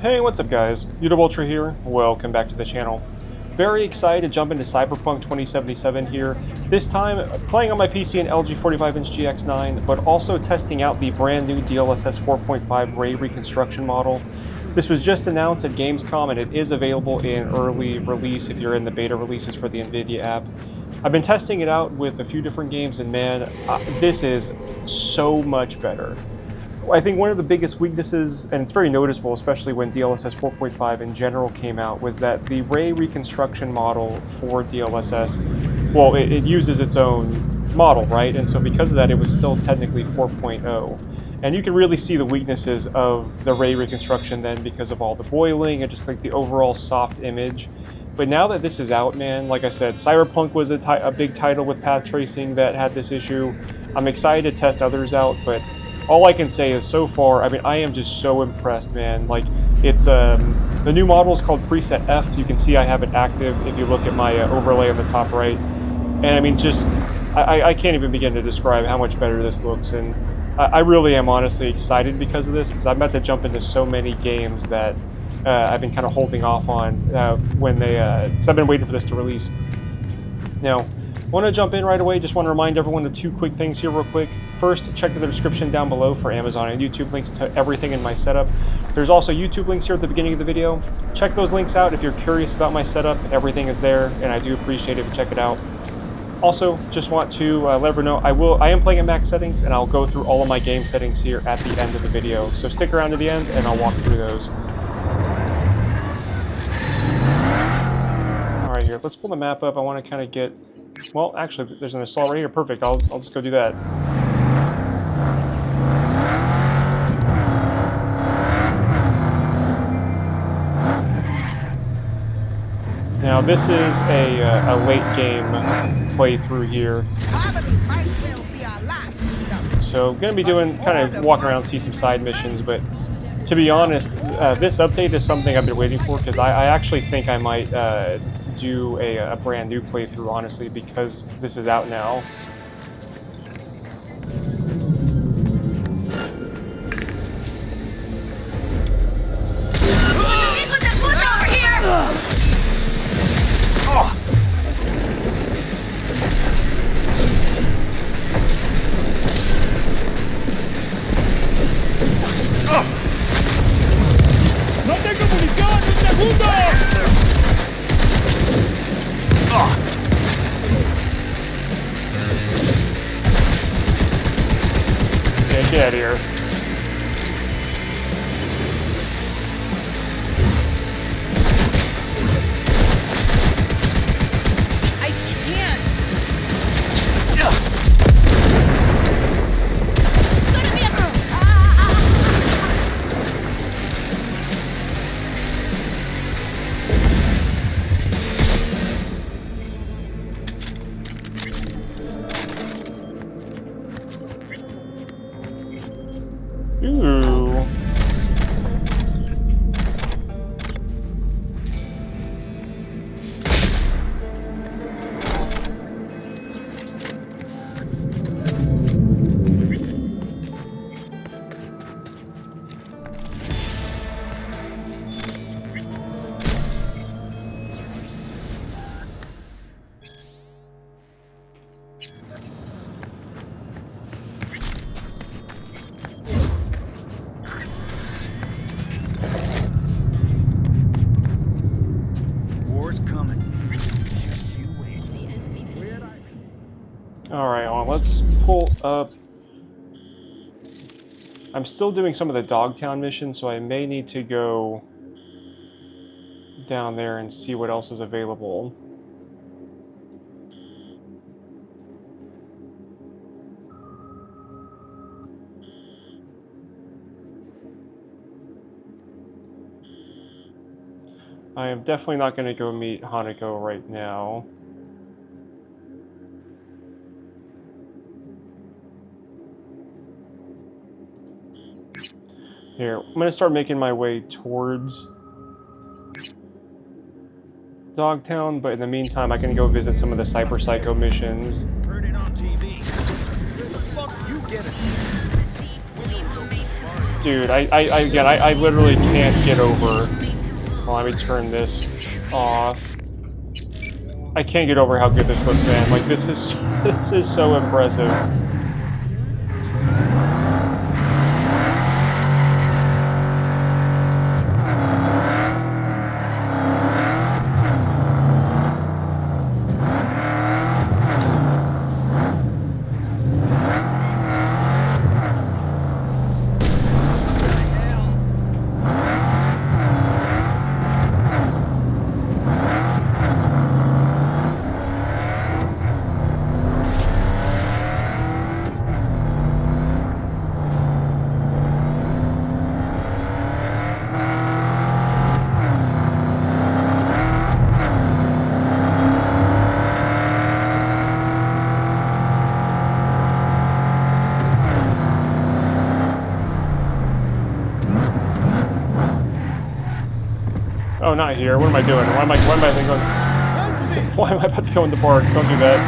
Hey, what's up guys? Ultra here. Welcome back to the channel. Very excited to jump into Cyberpunk 2077 here. This time playing on my PC and LG 45-inch GX9, but also testing out the brand new DLSS 4.5 Ray Reconstruction model. This was just announced at Gamescom and it is available in early release if you're in the beta releases for the NVIDIA app. I've been testing it out with a few different games and man, this is so much better. I think one of the biggest weaknesses, and it's very noticeable, especially when DLSS 4.5 in general came out, was that the Ray Reconstruction model for DLSS, well, it uses its own model, right? And so because of that, it was still technically 4.0. And you can really see the weaknesses of the Ray Reconstruction then because of all the boiling and just like the overall soft image. But now that this is out, man, like I said, Cyberpunk was a big title with path tracing that had this issue. I'm excited to test others out, but all I can say is so far, I mean, I am just so impressed, man. Like, it's, the new model is called Preset F. You can see I have it active if you look at my overlay on the top right. And I mean, just, I can't even begin to describe how much better this looks. And I really am honestly excited because of this, because I'm about to jump into so many games that I've been kind of holding off on when they, because I've been waiting for this to release. Now, I want to jump in right away. Just want to remind everyone of two quick things here real quick. First, check the description down below for Amazon and YouTube links to everything in my setup. There's also YouTube links here at the beginning of the video. Check those links out if you're curious about my setup. Everything is there, and I do appreciate it if you check it out. Also, just want to let everyone know I am playing at max settings, and I'll go through all of my game settings here at the end of the video. So stick around to the end, and I'll walk through those. All right, here, let's pull the map up. I want to kind of get... Well, actually, there's an assault right here. Perfect. I'll just go do that. Now, this is a late game playthrough here. So, I'm going to be doing, kind of walking around, see some side missions, but to be honest, this update is something I've been waiting for, because I actually think I might do a brand new playthrough, honestly, because this is out now. Get out of here. I can't. Ooh. Alright, well, let's pull up. I'm still doing some of the Dogtown missions, so I may need to go down there and see what else is available. I am definitely not going to go meet Hanako right now. Here, I'm going to start making my way towards Dogtown, but in the meantime, I can go visit some of the Cyber Psycho missions. Heard it on TV. Where the fuck you get it? Dude, I literally can't get over. Well, let me turn this off. I can't get over how good this looks, man. Like, this is so impressive. Oh, not here. What am I doing? Why am I going? Why am I about to go in the park? Don't do that.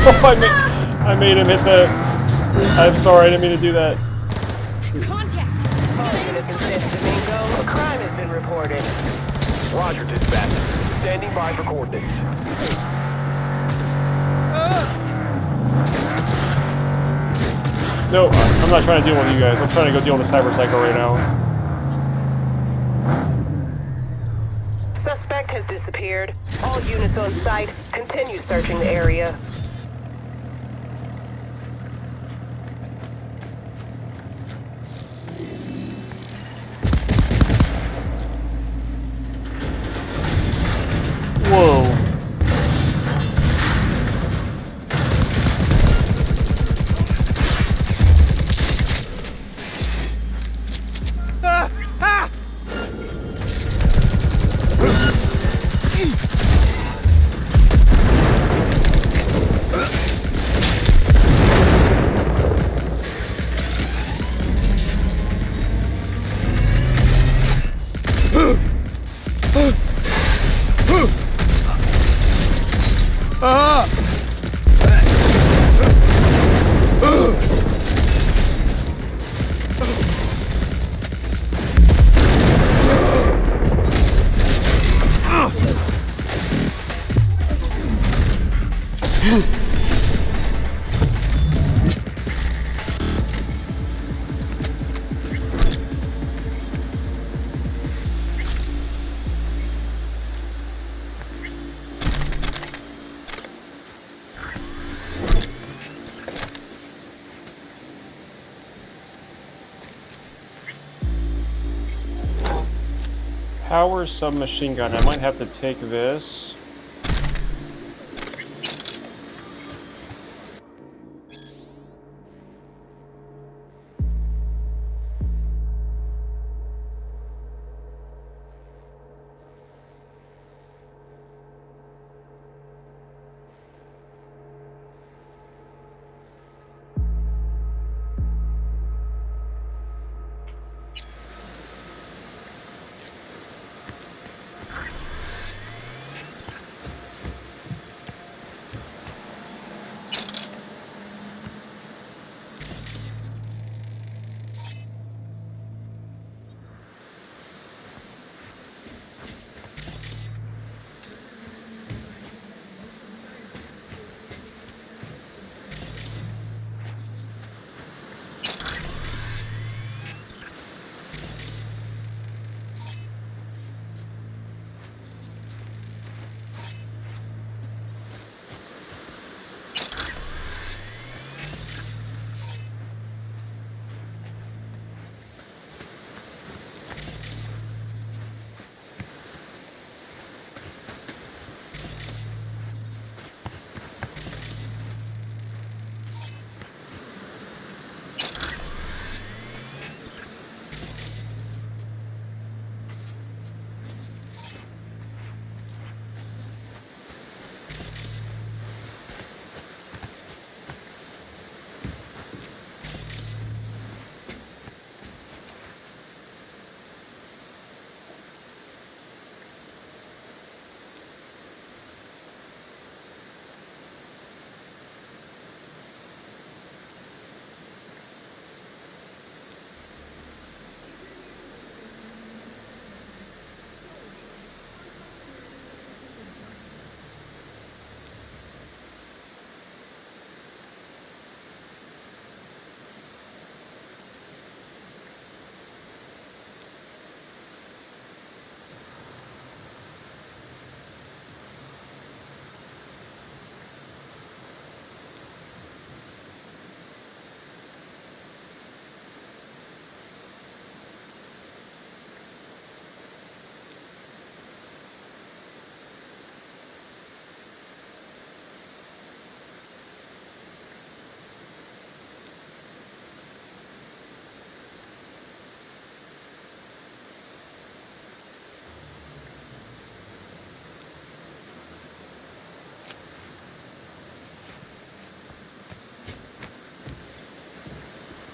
Oh, I made him hit the. I'm sorry, I didn't mean to do that. Contact! A crime has been reported. Roger, dispatch. Standing by for coordinates. No, I'm not trying to deal with you guys. I'm trying to go deal with the cyber psycho right now. Suspect has disappeared. All units on site, continue searching the area. Whoa. Power submachine gun. I might have to take this.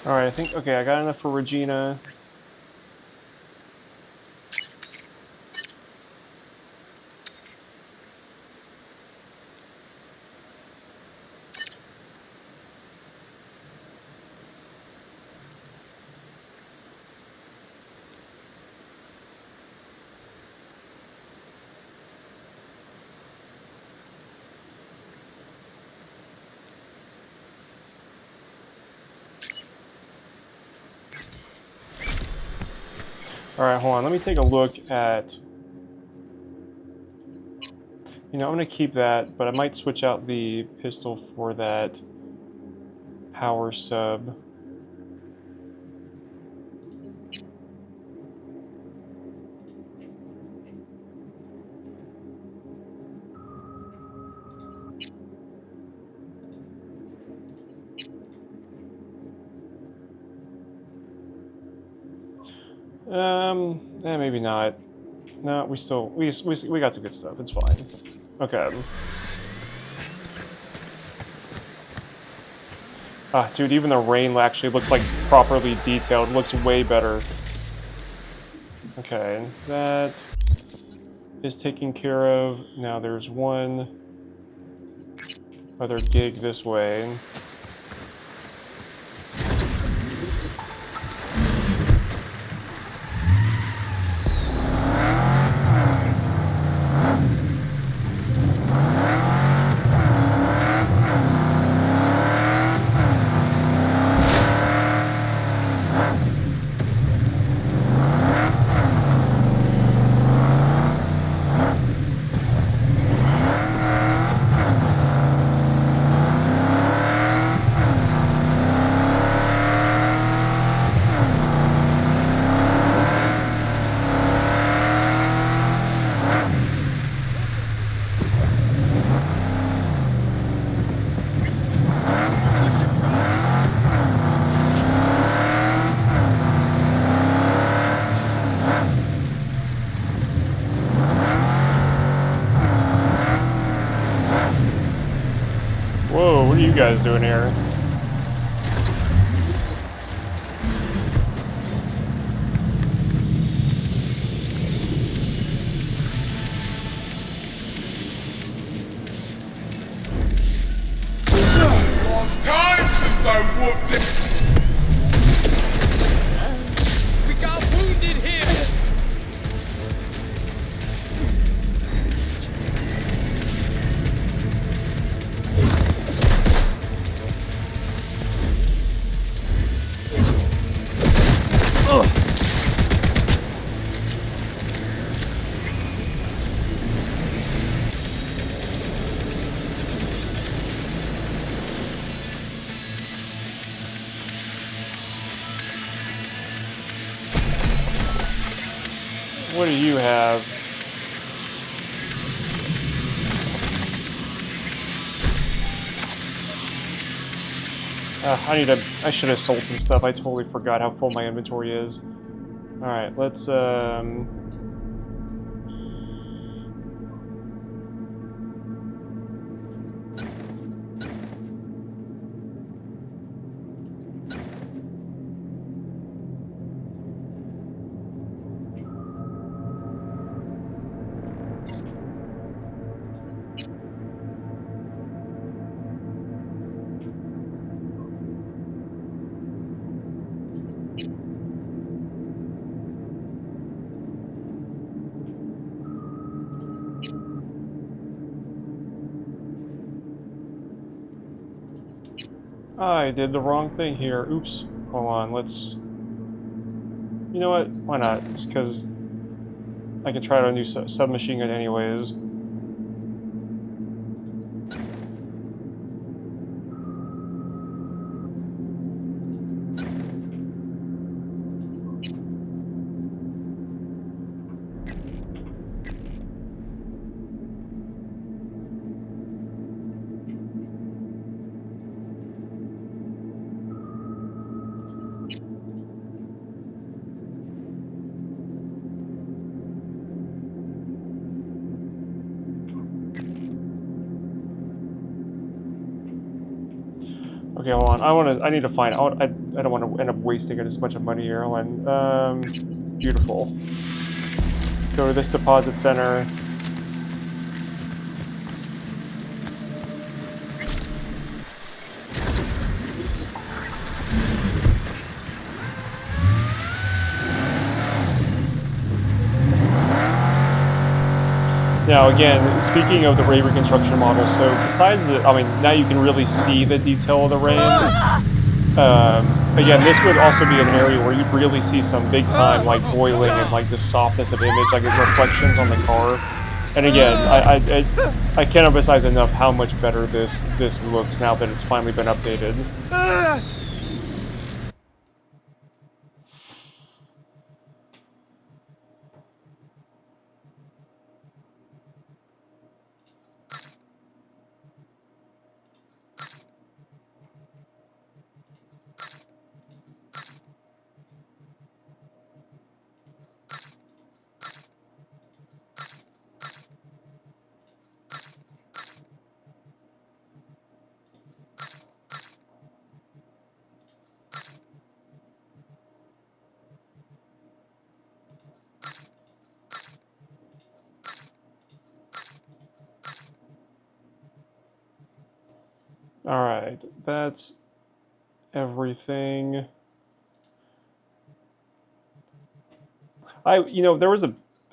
Alright, I think, okay, I got enough for Regina. Alright, hold on, let me take a look at... You know, I'm going to keep that, but I might switch out the pistol for that power sub. Maybe not. No, we got some good stuff. It's fine. Okay. Ah, dude, even the rain actually looks like properly detailed. It looks way better. Okay, that is taken care of. Now there's one other gig this way. Whoa, what are you guys doing here? Long time since I whooped it. We got wounded here! What do you have? I should have sold some stuff. I totally forgot how full my inventory is. Alright, let's, I did the wrong thing here. Oops. Hold on, let's... You know what? Why not? Just because I can try out a new submachine gun anyways. Okay, hold on. I need to find out. I don't want to end up wasting just a bunch of money here. Hold on. Beautiful. Go to this deposit center. Now, again, speaking of the Ray Reconstruction model, so besides the, I mean, now you can really see the detail of the rain. Again, this would also be an area where you'd really see some big time, like, boiling and, like, just softness of image, like reflections on the car. And again, I can't emphasize enough how much better this looks now that it's finally been updated. Alright, that's everything. There was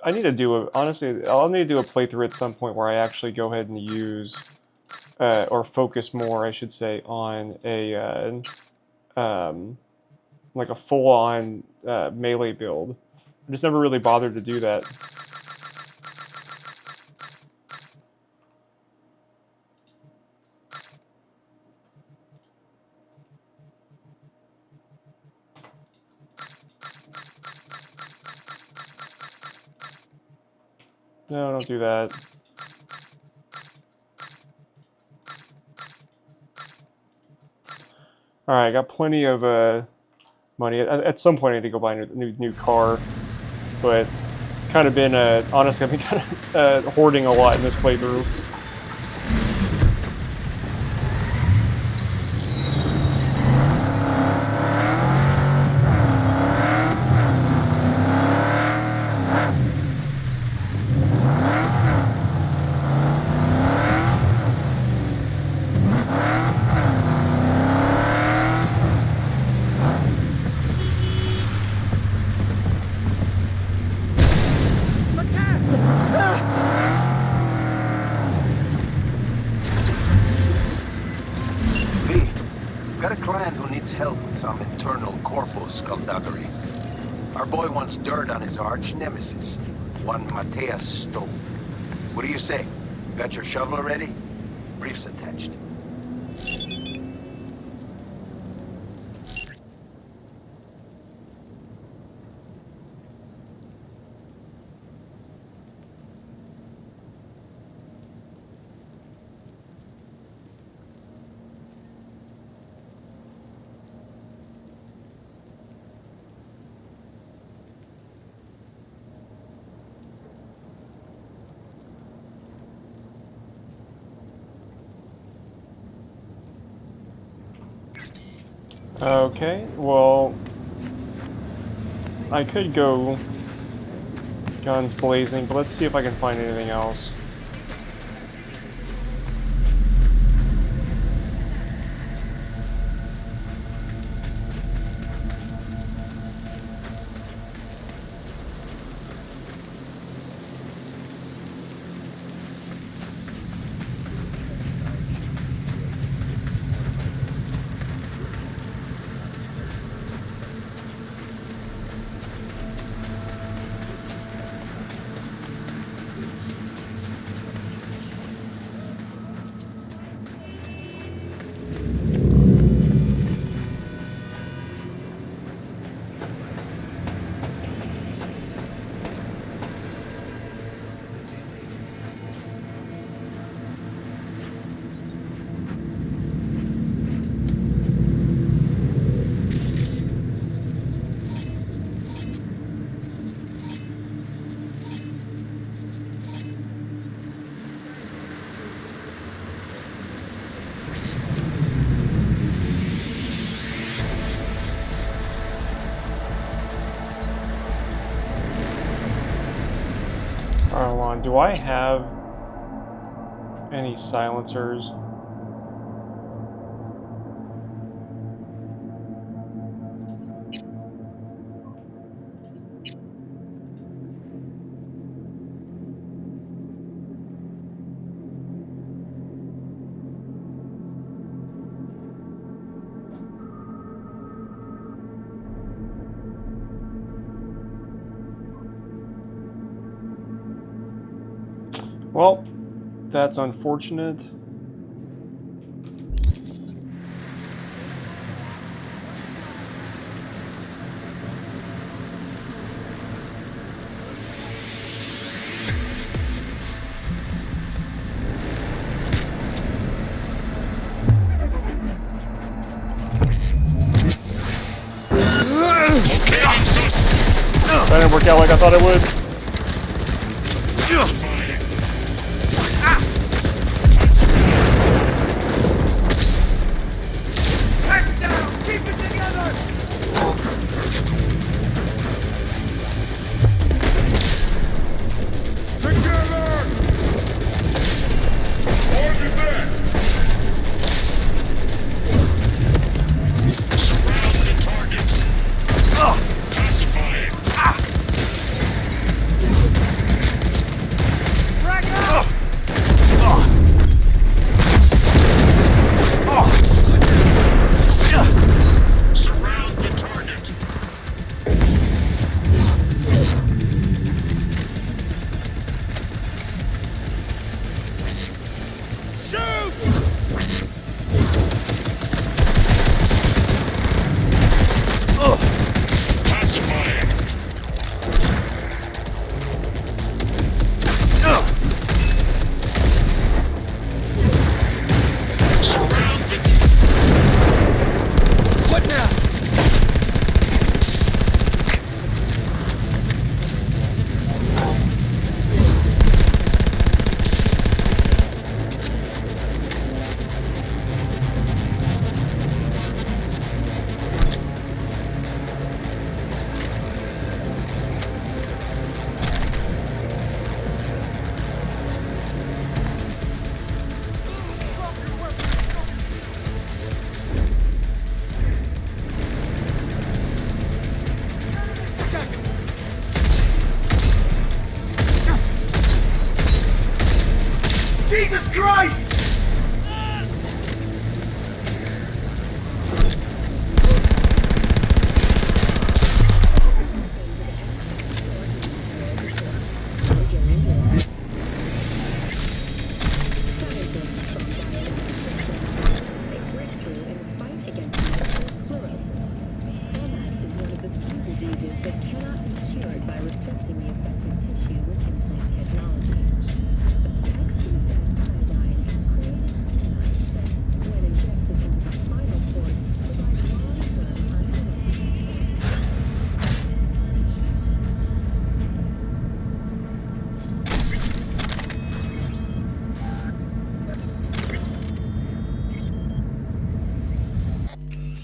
I need to do honestly, I'll need to do a playthrough at some point where I actually go ahead and use, or focus more, I should say, on a, like a full-on, melee build. I just never really bothered to do that. No, don't do that. Alright, I got plenty of money. At some point I need to go buy a new car. But kind of been, honestly, I've been kind of hoarding a lot in this playthrough. Help with some internal corpo skullduggery. Our boy wants dirt on his arch nemesis, one Mateus Stowe. What do you say? Got your shovel ready? Briefs attached. Okay, well, I could go guns blazing, but let's see if I can find anything else. on. Do I have any silencers? Well, that's unfortunate. That didn't work out like I thought it would. Jesus Christ!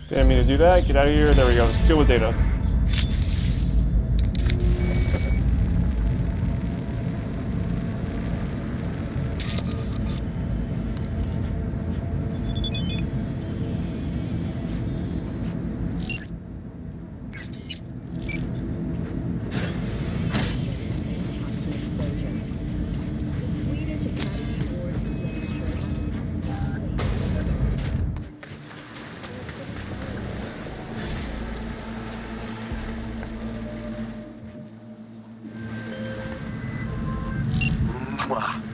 Didn't mean to do that. Get out of here. There we go. Steal the data.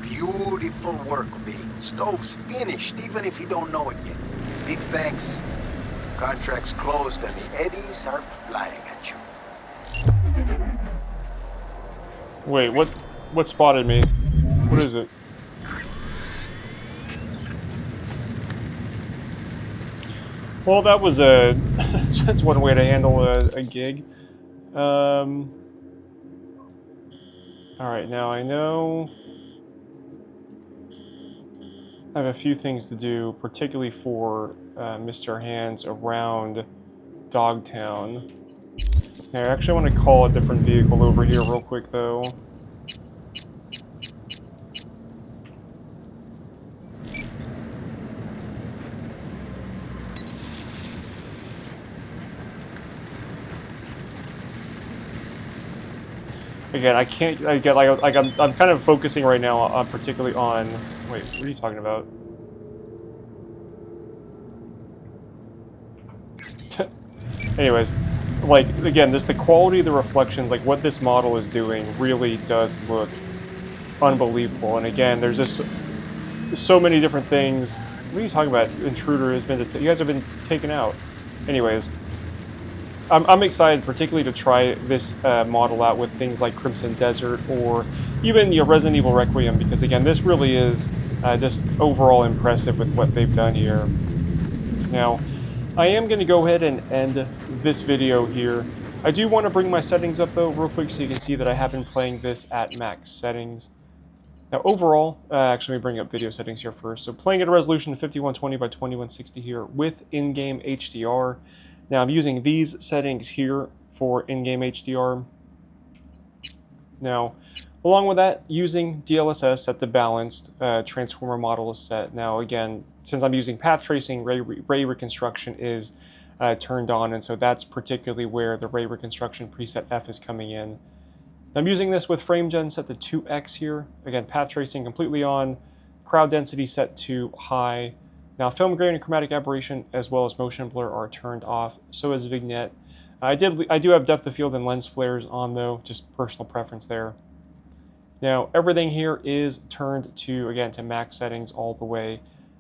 Beautiful work, V. Stove's finished, even if you don't know it yet. Big thanks. Contract's closed and the eddies are flying at you. Wait, what spotted me? What is it? Well, that was a that's one way to handle a gig. All right, now I know I have a few things to do, particularly for Mr. Hands around Dogtown. Now, I actually want to call a different vehicle over here real quick, though. Again, I can't. I get like I'm kind of focusing right now on particularly on. Wait, what are you talking about? Anyways, like again, just the quality of the reflections, like what this model is doing, really does look unbelievable. And again, there's just so many different things. What are you talking about? Intruder has been. You guys have been taken out. Anyways. I'm excited, particularly to try this model out with things like Crimson Desert or even Resident Evil Requiem, because again, this really is just overall impressive with what they've done here. Now, I am going to go ahead and end this video here. I do want to bring my settings up though real quick so you can see that I have been playing this at max settings. Now overall, actually let me bring up video settings here first. So playing at a resolution of 5120 by 2160 here with in-game HDR. Now I'm using these settings here for in-game HDR. Now, along with that, using DLSS set to balanced, transformer model is set. Now again, since I'm using path tracing, Ray Reconstruction is turned on, and so that's particularly where the Ray Reconstruction preset F is coming in. I'm using this with frame gen set to 2x here. Again, path tracing completely on, crowd density set to high. Now, film grain and chromatic aberration, as well as motion blur, are turned off. So is vignette. I do have depth of field and lens flares on though, just personal preference there. Now, everything here is turned to, again, to max settings all the way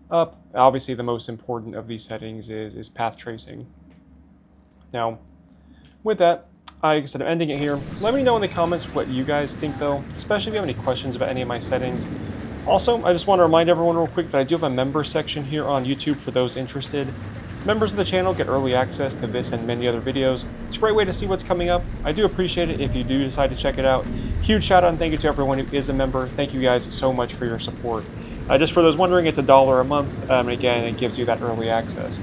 up. Obviously, the most important of these settings is path tracing. Now, with that, like I said, I'm ending it here. Let me know in the comments what you guys think though, especially if you have any questions about any of my settings. Also, I just want to remind everyone real quick that I do have a member section here on YouTube for those interested. Members of the channel get early access to this and many other videos. It's a great way to see what's coming up. I do appreciate it if you do decide to check it out. Huge shout out and thank you to everyone who is a member. Thank you guys so much for your support. Just for those wondering, it's $1 a month, and again, it gives you that early access.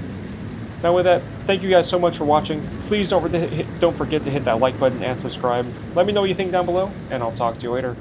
Now with that, thank you guys so much for watching. Please don't forget to hit that like button and subscribe. Let me know what you think down below, and I'll talk to you later.